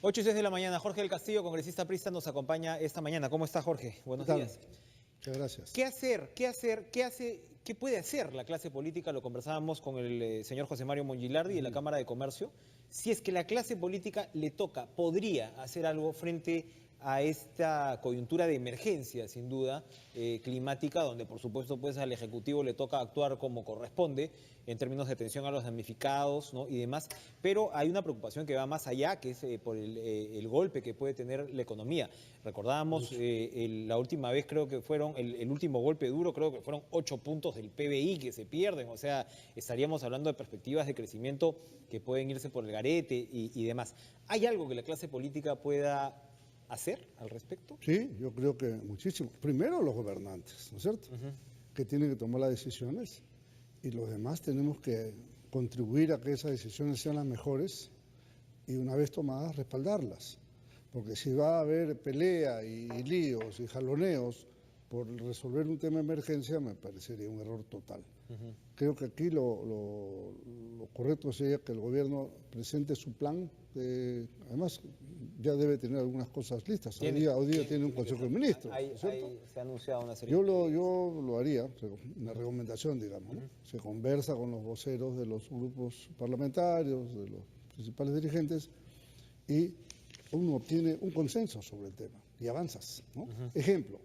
8:06 de la mañana, Jorge del Castillo, congresista aprista, nos acompaña esta mañana. ¿Cómo está, Jorge? Buenos días. Muchas gracias. ¿Qué puede hacer la clase política? Lo conversábamos con el señor José Mario Mongilardi de la Cámara de Comercio. Si es que la clase política le toca, podría hacer algo frente a esta coyuntura de emergencia, sin duda, climática, donde por supuesto pues al Ejecutivo le toca actuar como corresponde en términos de atención a los damnificados, ¿no? Y demás, pero hay una preocupación que va más allá, que es por el golpe que puede tener la economía. Recordábamos la última vez, creo que fueron, el último golpe duro, creo que fueron 8 puntos del PBI que se pierden, o sea, estaríamos hablando de perspectivas de crecimiento que pueden irse por el garete y demás. ¿Hay algo que la clase política pueda hacer al respecto? Sí, yo creo que muchísimo. Primero los gobernantes, ¿no es cierto? Que tienen que tomar las decisiones y los demás tenemos que contribuir a que esas decisiones sean las mejores y una vez tomadas respaldarlas. Porque si va a haber pelea y líos y jaloneos por resolver un tema de emergencia, me parecería un error total. Creo que aquí lo correcto sería que el gobierno presente su plan, además ya debe tener algunas cosas listas. Hoy día tiene un consejo de ministros, ¿cierto? Se ha anunciado una serie yo lo haría, una recomendación, digamos, ¿no? Se conversa con los voceros de los grupos parlamentarios, de los principales dirigentes, y uno obtiene un consenso sobre el tema y avanzas, ¿no? Ejemplo.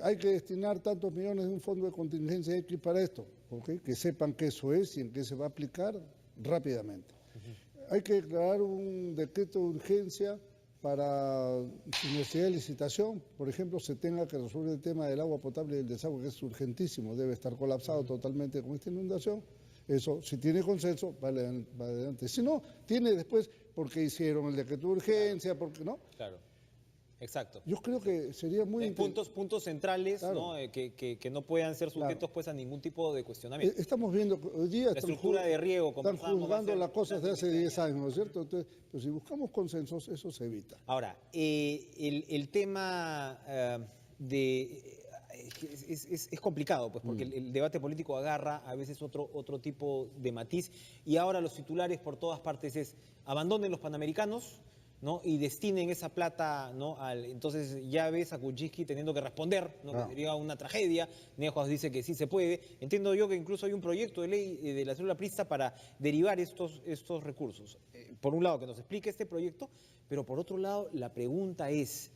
Hay que destinar tantos millones de un fondo de contingencia X para esto, ¿okay? Que sepan qué eso es y en qué se va a aplicar rápidamente. Hay que declarar un decreto de urgencia para sin necesidad de licitación, por ejemplo, se tenga que resolver el tema del agua potable y del desagüe, que es urgentísimo, debe estar colapsado totalmente con esta inundación. Eso, si tiene consenso, va adelante. Si no, tiene después, porque hicieron el decreto de urgencia, porque no. Claro. Exacto. Yo creo que sería muy puntos centrales, claro, ¿no? Que no puedan ser sujetos pues a ningún tipo de cuestionamiento. Estamos viendo hoy día la estructura de riego, están juzgando las cosas de hace 10 años, ¿no es cierto? Entonces, pues si buscamos consensos, eso se evita. Ahora, el tema es complicado, pues, porque el debate político agarra a veces otro tipo de matiz, y ahora los titulares por todas partes es: abandonen los panamericanos, ¿no? Y destinen esa plata, ¿no? Entonces ya ves a Kuczynski teniendo que responder, ¿no? Que sería una tragedia. Nehuas dice que sí se puede. Entiendo yo que incluso hay un proyecto de ley de la célula aprista para derivar estos recursos. Por un lado, que nos explique este proyecto, pero por otro lado, la pregunta es,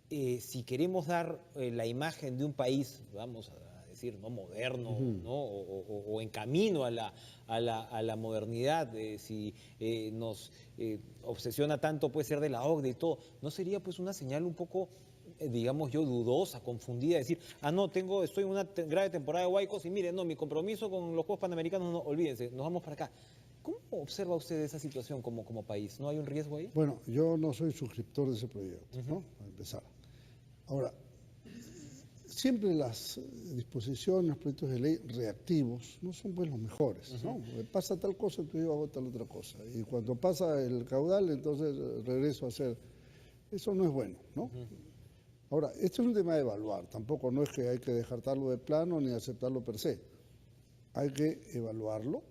si queremos dar la imagen de un país, vamos a decir, ¿no? Moderno, ¿no? O en camino a la modernidad, si nos obsesiona tanto, puede ser de la OCDE y todo, ¿no sería pues una señal un poco, digamos yo, dudosa, confundida, decir, no, estoy en una grave temporada de huaicos y miren, no, mi compromiso con los Juegos Panamericanos, no, olvídense, nos vamos para acá? ¿Cómo observa usted esa situación como país? ¿No hay un riesgo ahí? Bueno, yo no soy suscriptor de ese proyecto, ¿no? Para empezar. Ahora, siempre las disposiciones, proyectos de ley reactivos no son pues los mejores, ¿no? Pasa tal cosa, entonces yo hago tal otra cosa. Y cuando pasa el caudal, entonces regreso a hacer. Eso no es bueno, ¿no? Ahora, esto es un tema de evaluar. Tampoco no es que hay que descartarlo de plano ni aceptarlo per se. Hay que evaluarlo.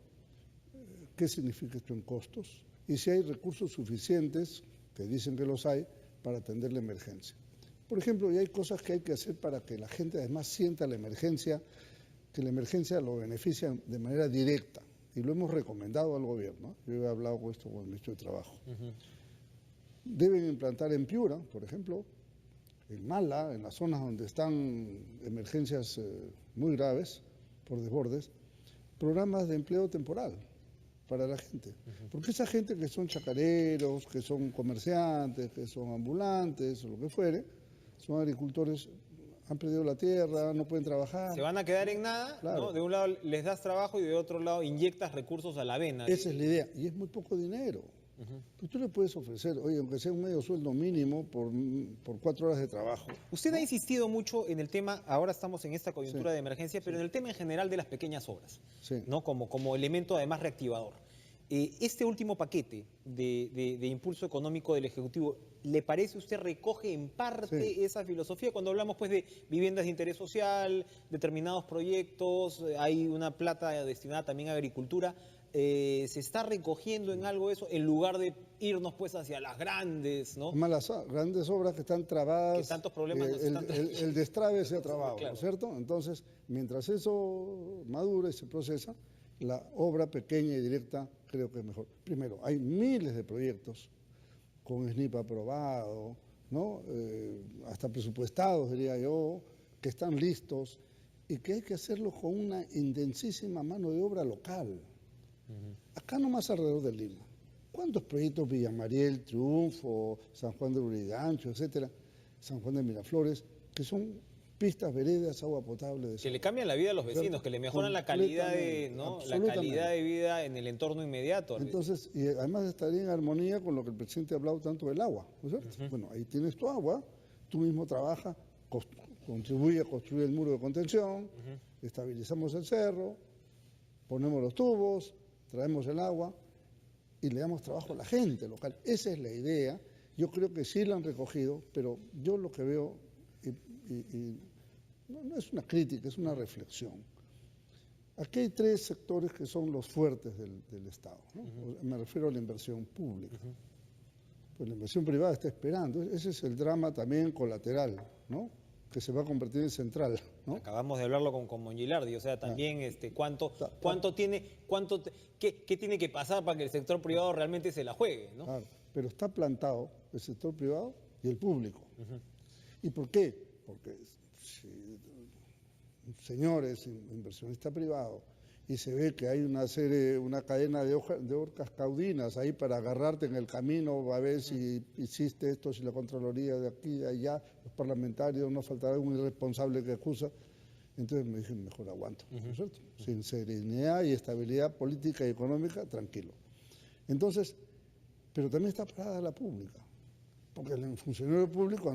¿Qué significa esto en costos? Y si hay recursos suficientes, que dicen que los hay, para atender la emergencia. Por ejemplo, y hay cosas que hay que hacer para que la gente además sienta la emergencia, que la emergencia lo beneficia de manera directa. Y lo hemos recomendado al gobierno. Yo he hablado con esto con el ministro de Trabajo. Deben implantar en Piura, por ejemplo, en Mala, en las zonas donde están emergencias muy graves, por desbordes, programas de empleo temporal para la gente. Porque esa gente que son chacareros, que son comerciantes, que son ambulantes, o lo que fuere, son agricultores, han perdido la tierra, no pueden trabajar. Se van a quedar en nada, claro, ¿no? De un lado les das trabajo y de otro lado inyectas recursos a la vena. Esa es la idea, y es muy poco dinero. Pues tú le puedes ofrecer, oye, aunque sea un medio sueldo mínimo por 4 horas de trabajo. Usted ha insistido mucho en el tema, ahora estamos en esta coyuntura de emergencia, pero en el tema en general de las pequeñas obras, ¿no? Como elemento además reactivador. Este último paquete de impulso económico del Ejecutivo, ¿le parece usted recoge en parte esa filosofía? Cuando hablamos pues de viviendas de interés social, determinados proyectos, hay una plata destinada también a agricultura, ¿se está recogiendo en algo eso en lugar de irnos pues hacia las grandes, ¿no? Además, las grandes obras que están trabadas, Que tantos problemas nos están trayendo. el destrave se ha trabado, Claro. ¿no es cierto? Entonces, mientras eso madura y se procesa, la obra pequeña y directa creo que es mejor. Primero, hay miles de proyectos con SNIP aprobado, ¿no? Hasta presupuestados, diría yo, que están listos y que hay que hacerlo con una intensísima mano de obra local. Acá nomás alrededor de Lima. ¿Cuántos proyectos Villamariel, Triunfo, San Juan de Lurigancho, etcétera, San Juan de Miraflores, que son pistas, veredas, agua potable? Que le cambian la vida a los vecinos, que le mejoran la calidad de, ¿no? La calidad de vida en el entorno inmediato. Entonces, y además estaría en armonía con lo que el presidente ha hablado tanto del agua, ¿no es cierto? Bueno, ahí tienes tu agua, tú mismo trabajas, contribuye a construir el muro de contención, estabilizamos el cerro, ponemos los tubos, traemos el agua y le damos trabajo a la gente local. Esa es la idea. Yo creo que sí la han recogido, pero yo lo que veo, y no es una crítica, es una reflexión. Aquí hay tres sectores que son los fuertes del Estado, ¿no? Me refiero a la inversión pública. Pues la inversión privada está esperando. Ese es el drama también colateral, ¿no? Que se va a convertir en central, ¿no? Acabamos de hablarlo con Mongilardi, o sea, también cuánto tiene, qué tiene que pasar para que el sector privado realmente se la juegue, ¿no? Claro, pero está plantado el sector privado y el público. ¿Y por qué? Porque si un señor es inversionista privado y se ve que hay una cadena de orcas caudinas ahí para agarrarte en el camino, a ver si hiciste esto, si la Contraloría de aquí, de allá, los parlamentarios, no faltará un irresponsable que acusa. Entonces me dije, mejor aguanto, ¿no es cierto? Sin serenidad y estabilidad política y económica, tranquilo. Entonces, pero también está parada la pública, porque el funcionario público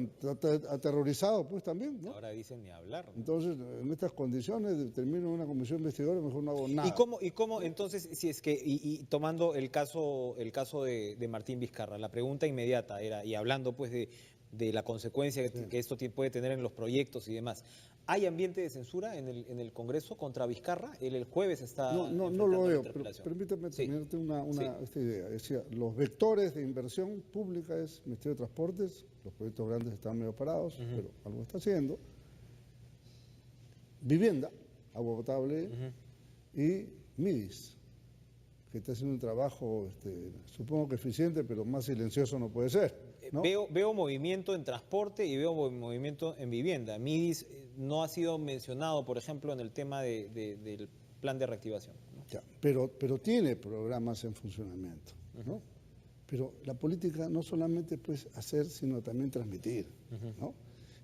aterrorizado pues también, ¿no? Ahora dicen ni hablar, ¿no? Entonces, en estas condiciones, termino una comisión investigadora, mejor no hago nada. ¿Y cómo entonces, si es que, y tomando el caso de Martín Vizcarra, la pregunta inmediata era, y hablando pues de la consecuencia que esto puede tener en los proyectos y demás, ¿hay ambiente de censura en el Congreso contra Vizcarra? El jueves está No lo veo, pero permítame terminarte esta idea. Decía, los vectores de inversión pública es Ministerio de Transportes, los proyectos grandes están medio parados, pero algo está haciendo. Vivienda, agua potable, y MIDIS, que está haciendo un trabajo, supongo que eficiente, pero más silencioso no puede ser, ¿no? Veo movimiento en transporte y veo movimiento en vivienda. MIDIS no ha sido mencionado, por ejemplo, en el tema del plan de reactivación, ¿no? Ya, pero tiene programas en funcionamiento, ¿no? Pero la política no solamente puedes hacer, sino también transmitir, ¿no?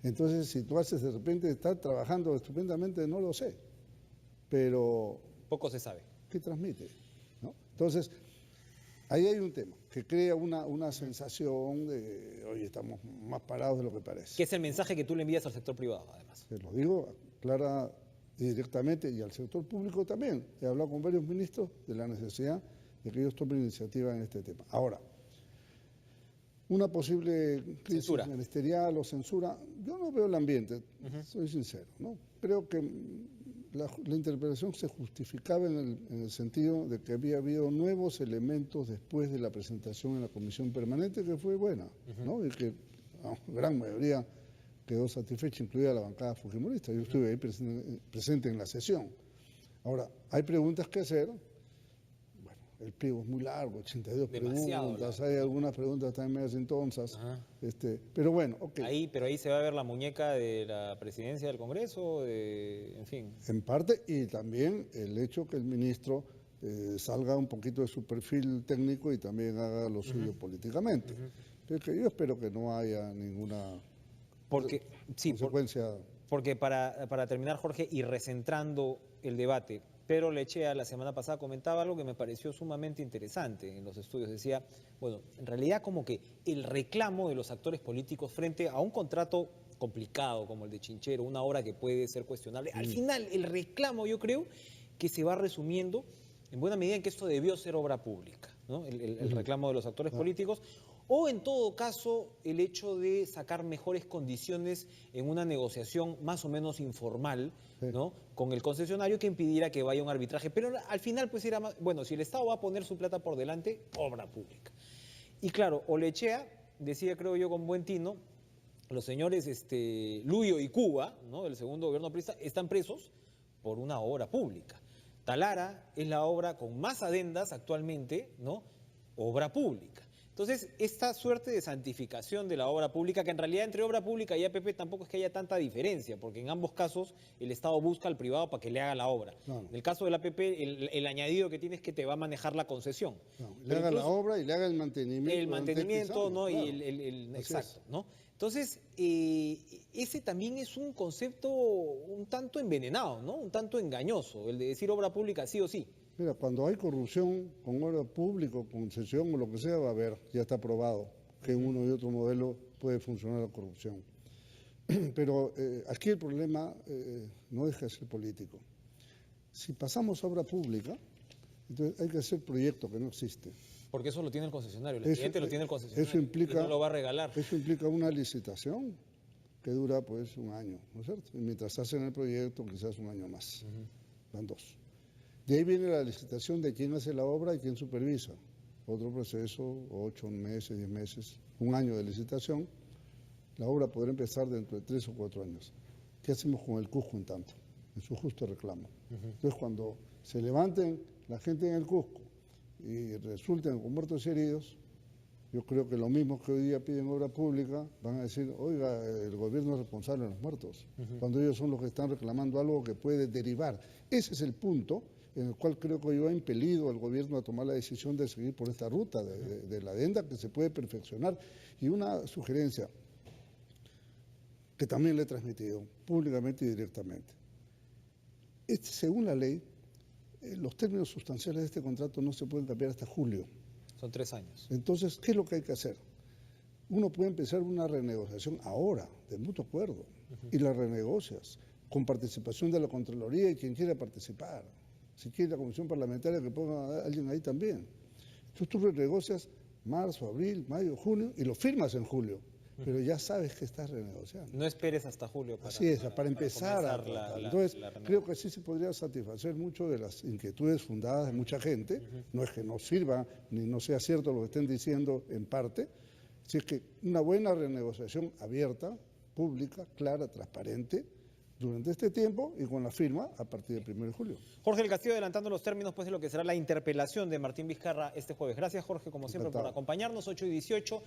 Entonces, si tú haces de repente, estar trabajando estupendamente, no lo sé, pero poco se sabe. ¿qué transmite? ¿No? Entonces, ahí hay un tema que crea una sensación de, oye, estamos más parados de lo que parece. ¿Qué es el mensaje que tú le envías al sector privado, además? Se lo digo clara y directamente, y al sector público también. He hablado con varios ministros de la necesidad de que ellos tomen iniciativa en este tema. Ahora, una posible crisis ministerial o censura, yo no veo el ambiente, soy sincero, ¿no? Creo que la interpelación se justificaba en el sentido de que había habido nuevos elementos después de la presentación en la comisión permanente que fue buena, ¿no? Y que la gran mayoría quedó satisfecha, incluida la bancada fujimorista. Yo estuve ahí presente en la sesión. Ahora, hay preguntas que hacer. El pliego es muy largo, 82 preguntas, hay algunas preguntas también medias intonsas, pero bueno, ok. Pero ahí se va a ver la muñeca de la presidencia del Congreso, en fin. En parte, y también el hecho que el ministro salga un poquito de su perfil técnico y también haga lo suyo políticamente. Pero que yo espero que no haya ninguna consecuencia. Porque para terminar, Jorge, y recentrando el debate, Pedro Lechea la semana pasada comentaba algo que me pareció sumamente interesante en los estudios. Decía, bueno, en realidad como que el reclamo de los actores políticos frente a un contrato complicado como el de Chinchero, una obra que puede ser cuestionable, al final el reclamo yo creo que se va resumiendo en buena medida en que esto debió ser obra pública, ¿no? El reclamo de los actores políticos, o en todo caso el hecho de sacar mejores condiciones en una negociación más o menos informal, ¿no? Con el concesionario que impidiera que vaya un arbitraje. Pero al final pues era más, bueno, si el Estado va a poner su plata por delante, obra pública. Y claro, Olechea decía, creo yo, con buen tino, los señores Luyo y Cuba, ¿no? Del segundo gobierno aprista, están presos por una obra pública. Talara es la obra con más adendas actualmente, ¿no? Obra pública. Entonces, esta suerte de santificación de la obra pública, que en realidad entre obra pública y APP tampoco es que haya tanta diferencia, porque en ambos casos el Estado busca al privado para que le haga la obra. Claro. En el caso del APP, el añadido que tiene es que te va a manejar la concesión. No, le haga la obra y le haga el mantenimiento. El mantenimiento, ¿no? Claro. Y exacto, ¿no? Entonces, ese también es un concepto un tanto envenenado, ¿no? Un tanto engañoso, el de decir obra pública sí o sí. Mira, cuando hay corrupción con obra pública, concesión o lo que sea, va a haber, ya está probado que en uno y otro modelo puede funcionar la corrupción. Pero aquí el problema no deja de ser político. Si pasamos a obra pública, entonces hay que hacer proyectos que no existen. Porque eso lo tiene el concesionario, el cliente lo tiene el concesionario. Eso implica, y no lo va a regalar. Eso implica una licitación que dura pues un año, ¿no es cierto? Y mientras hacen el proyecto, quizás un año más. Van 2. De ahí viene la licitación de quién hace la obra y quién supervisa. Otro proceso, 8 meses, 10 meses, un año de licitación. La obra podrá empezar dentro de 3 o 4 años. ¿Qué hacemos con el Cusco en tanto? En su justo reclamo. Entonces, cuando se levanten la gente en el Cusco y resulten con muertos y heridos, yo creo que lo mismo que hoy día piden obra pública, van a decir, oiga, el gobierno es responsable de los muertos, cuando ellos son los que están reclamando algo que puede derivar. Ese es el punto en el cual creo que yo he impelido al gobierno a tomar la decisión de seguir por esta ruta de la adenda que se puede perfeccionar. Y una sugerencia que también le he transmitido públicamente y directamente. Según la ley, los términos sustanciales de este contrato no se pueden cambiar hasta julio. Son 3 años. Entonces, ¿qué es lo que hay que hacer? Uno puede empezar una renegociación ahora, de mutuo acuerdo, y la renegocias con participación de la Contraloría y quien quiera participar. Si quiere la Comisión Parlamentaria, que ponga a alguien ahí también. Entonces tú renegocias marzo, abril, mayo, junio y lo firmas en julio, pero ya sabes que estás renegociando. No esperes hasta julio Así es, para empezar a tratar. Entonces, creo que sí se podría satisfacer mucho de las inquietudes fundadas de mucha gente. No es que no sirva ni no sea cierto lo que estén diciendo en parte, si es que una buena renegociación abierta, pública, clara, transparente, durante este tiempo y con la firma a partir del 1 de julio. Jorge del Castillo adelantando los términos pues, de lo que será la interpelación de Martín Vizcarra este jueves. Gracias, Jorge, como siempre, por acompañarnos, 8:18.